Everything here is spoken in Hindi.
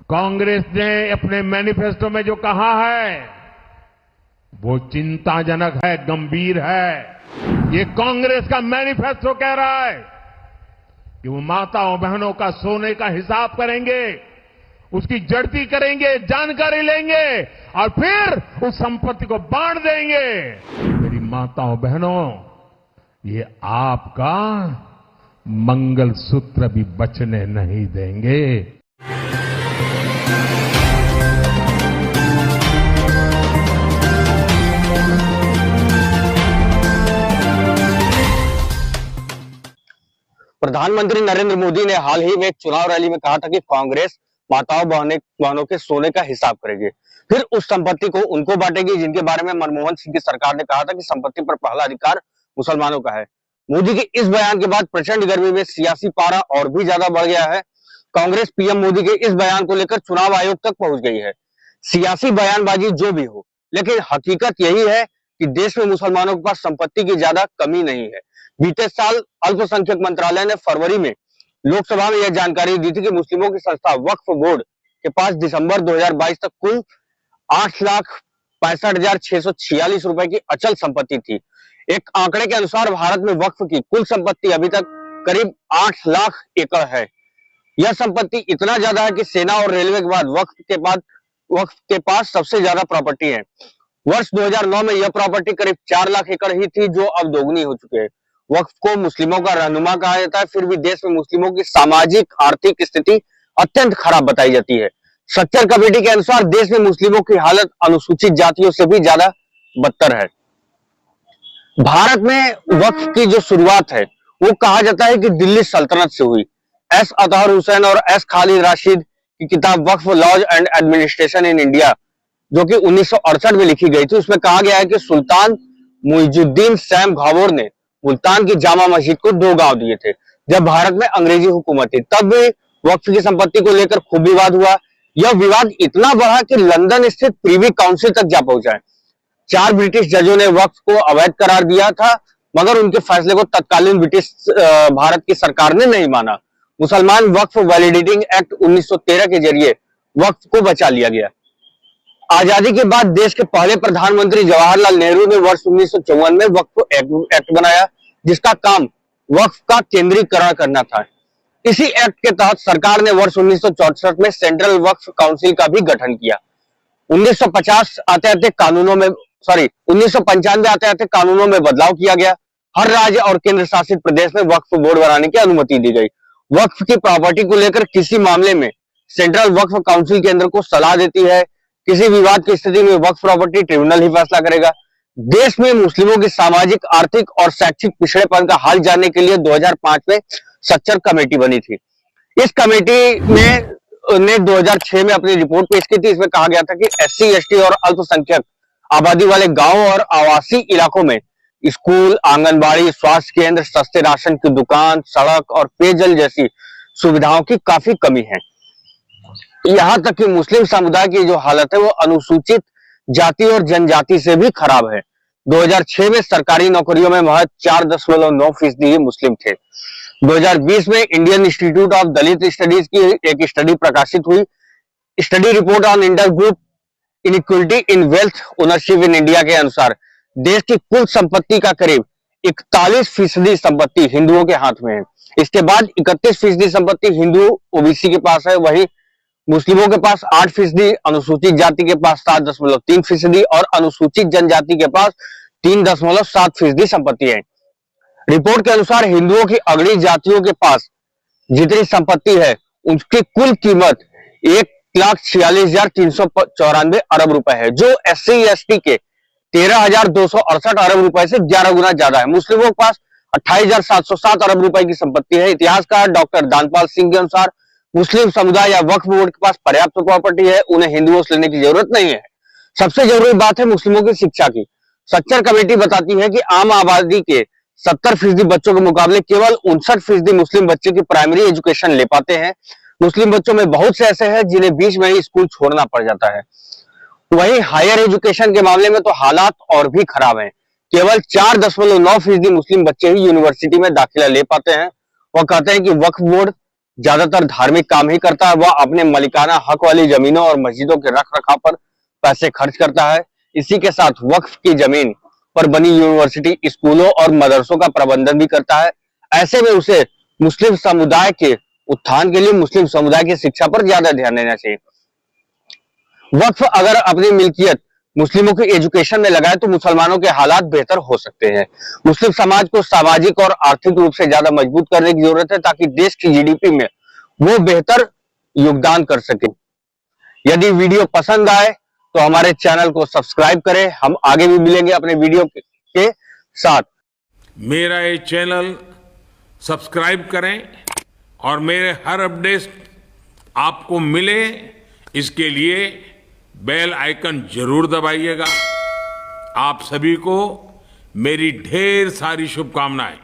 कांग्रेस ने अपने मैनिफेस्टो में जो कहा है वो चिंताजनक है, गंभीर है। ये कांग्रेस का मैनिफेस्टो कह रहा है कि वो माताओं बहनों का सोने का हिसाब करेंगे, उसकी जड़ती करेंगे, जानकारी लेंगे और फिर उस संपत्ति को बांट देंगे। मेरी माताओं बहनों, ये आपका मंगलसूत्र भी बचने नहीं देंगे। प्रधानमंत्री नरेंद्र मोदी ने हाल ही में एक चुनाव रैली में कहा था कि कांग्रेस माताओं बहनों के सोने का हिसाब करेगी, फिर उस संपत्ति को उनको बांटेगी जिनके बारे में मनमोहन सिंह की सरकार ने कहा था कि संपत्ति पर पहला अधिकार मुसलमानों का है। मोदी के इस बयान के बाद प्रचंड गर्मी में सियासी पारा और भी ज्यादा बढ़ गया है। कांग्रेस पीएम मोदी के इस बयान को लेकर चुनाव आयोग तक पहुंच गई है। सियासी बयानबाजी जो भी हो, लेकिन हकीकत यही है कि देश में मुसलमानों के पास संपत्ति की ज्यादा कमी नहीं है। बीते साल अल्पसंख्यक मंत्रालय ने फरवरी में लोकसभा में यह जानकारी दी थी कि मुस्लिमों की संस्था वक्फ बोर्ड के पास दिसंबर 2022 तक कुल 8,65,646 रुपए की अचल संपत्ति थी। एक आंकड़े के अनुसार भारत में वक्फ की कुल संपत्ति अभी तक करीब 8 लाख एकड़ है। यह संपत्ति इतना ज्यादा है कि सेना और रेलवे के बाद वक्फ के पास सबसे ज्यादा प्रॉपर्टी है। वर्ष 2009 में यह प्रॉपर्टी करीब 4 लाख एकड़ ही थी, जो अब दोगुनी हो चुके हैं। वक्फ को मुस्लिमों का रहनुमा कहा जाता है, फिर भी देश में मुस्लिमों की सामाजिक आर्थिक स्थिति अत्यंत खराब बताई जाती है। स्ट्रक्चर कमेटी के अनुसार देश में मुस्लिमों की हालत अनुसूचित जातियों से भी ज्यादा बदतर है। भारत में वक्फ की जो शुरुआत है वो कहा जाता है कि दिल्ली सल्तनत से हुई। एस अतहर हुसैन और एस खालिद राशिद की किताब Waqf laws and administration in India, जो कि 1968 में लिखी गई थी, उसमें कहा गया है कि सुल्तान मुइजुद्दीन सैम घावोर ने मुल्तान की जामा मस्जिद को 2 गांव दिए थे। जब भारत में अंग्रेजी हुकूमत थी तब भी वक्फ की संपत्ति को लेकर खूब विवाद हुआ। यह विवाद इतना बढ़ा कि लंदन स्थित प्रीवी काउंसिल तक जा पहुंचा है। 4 ब्रिटिश जजों ने वक्फ को अवैध करार दिया था, मगर उनके फैसले को तत्कालीन ब्रिटिश भारत की सरकार ने नहीं माना। मुसलमान वक्फ वैलिडेटिंग एक्ट 1913 के जरिए वक्फ को बचा लिया गया। आजादी के बाद देश के पहले प्रधानमंत्री जवाहरलाल नेहरू ने वर्ष 1954 में वक्फ एक्ट बनाया, जिसका काम वक्फ का केंद्रीकरण करना था। इसी एक्ट के तहत सरकार ने वर्ष 1964 में सेंट्रल वक्फ काउंसिल का भी गठन किया। 1995 आते आते कानूनों में बदलाव किया गया। हर राज्य और केंद्र शासित प्रदेश में वक्फ बोर्ड बनाने की अनुमति दी गई। वक्फ की प्रॉपर्टी को लेकर किसी मामले में सेंट्रल वक्फ काउंसिल केंद्र को सलाह देती है। किसी विवाद की स्थिति में वक्फ प्रॉपर्टी ट्रिब्यूनल ही फैसला करेगा। देश में मुस्लिमों की सामाजिक, आर्थिक और शैक्षिक पिछड़ेपन का हाल जानने के लिए 2005 में स्ट्रक्चर कमेटी बनी थी। इस कमेटी ने 2006 में अपनी रिपोर्ट पेश की थी। इसमें कहा गया था कि SC, ST और अल्पसंख्यक आबादी वाले गांवों और आवासीय इलाकों में स्कूल, आंगनबाड़ी, स्वास्थ्य केंद्र, सस्ते राशन की दुकान, सड़क और पेयजल जैसी सुविधाओं की काफी कमी है। यहाँ तक कि मुस्लिम समुदाय की जो हालत है वो अनुसूचित जाति और जनजाति से भी खराब है। 2006 में सरकारी नौकरियों में महज 4.9% ही मुस्लिम थे। 2020 में Indian institute of Dalit studies की एक स्टडी प्रकाशित हुई। Study report on inter group inequality in wealth ownership in India के अनुसार देश की कुल संपत्ति का करीब 41% संपत्ति हिंदुओं के हाथ में है। इसके बाद 31% संपत्ति हिंदू OBC के पास है। वहीं मुस्लिमों के पास 8%, अनुसूचित जाति के पास 7.3% और अनुसूचित जनजाति के पास 3.7% संपत्ति है। रिपोर्ट के अनुसार हिंदुओं की अग्रणी जातियों के पास जितनी संपत्ति है उसकी कुल कीमत 1,46,394 अरब रुपए है, जो SC, ST के 13,268 अरब रुपए से 11 गुना ज्यादा है। मुस्लिमों के पास 28,707 अरब रुपए की संपत्ति है। इतिहासकार डॉक्टर दानपाल सिंह के अनुसार मुस्लिम समुदाय या वक्फ बोर्ड के पास पर्याप्त प्रॉपर्टी है, उन्हें हिंदुओं से लेने की जरूरत नहीं है। सबसे जरूरी बात है मुस्लिमों की शिक्षा की। स्ट्रक्चर कमेटी बताती है कि आम आबादी के 70% बच्चों के मुकाबले केवल 59% मुस्लिम बच्चे की प्राइमरी एजुकेशन ले पाते हैं। मुस्लिम बच्चों में बहुत से ऐसे हैं जिन्हें बीच में ही स्कूल छोड़ना पड़ जाता है। वहीं हायर एजुकेशन के मामले में तो हालात और भी खराब हैं। केवल 4.9% मुस्लिम बच्चे ही यूनिवर्सिटी में दाखिला ले पाते हैं। वह कहते हैं कि वक्फ बोर्ड ज्यादातर धार्मिक काम ही करता है। वह अपने मलिकाना हक वाली जमीनों और मस्जिदों के रख रखाव पर पैसे खर्च करता है। इसी के साथ वक्फ की जमीन पर बनी यूनिवर्सिटी, स्कूलों और मदरसों का प्रबंधन भी करता है। ऐसे में उसे मुस्लिम समुदाय के उत्थान के लिए मुस्लिम समुदाय की शिक्षा पर ज्यादा ध्यान देना चाहिए। वक्फ अगर अपनी मिल्कियत मुस्लिमों की एजुकेशन में लगाए तो मुसलमानों के हालात बेहतर हो सकते हैं। मुस्लिम समाज को सामाजिक और आर्थिक रूप से ज्यादा मजबूत करने की जरूरत है ताकि देश की जीडीपी में वो बेहतर योगदान कर सके। यदि वीडियो पसंद आए तो हमारे चैनल को सब्सक्राइब करें। हम आगे भी मिलेंगे अपने वीडियो के साथ। मेरा ये चैनल सब्सक्राइब करें और मेरे हर अपडेट आपको मिले, इसके लिए बेल आइकन जरूर दबाइएगा। आप सभी को मेरी ढेर सारी शुभकामनाएं।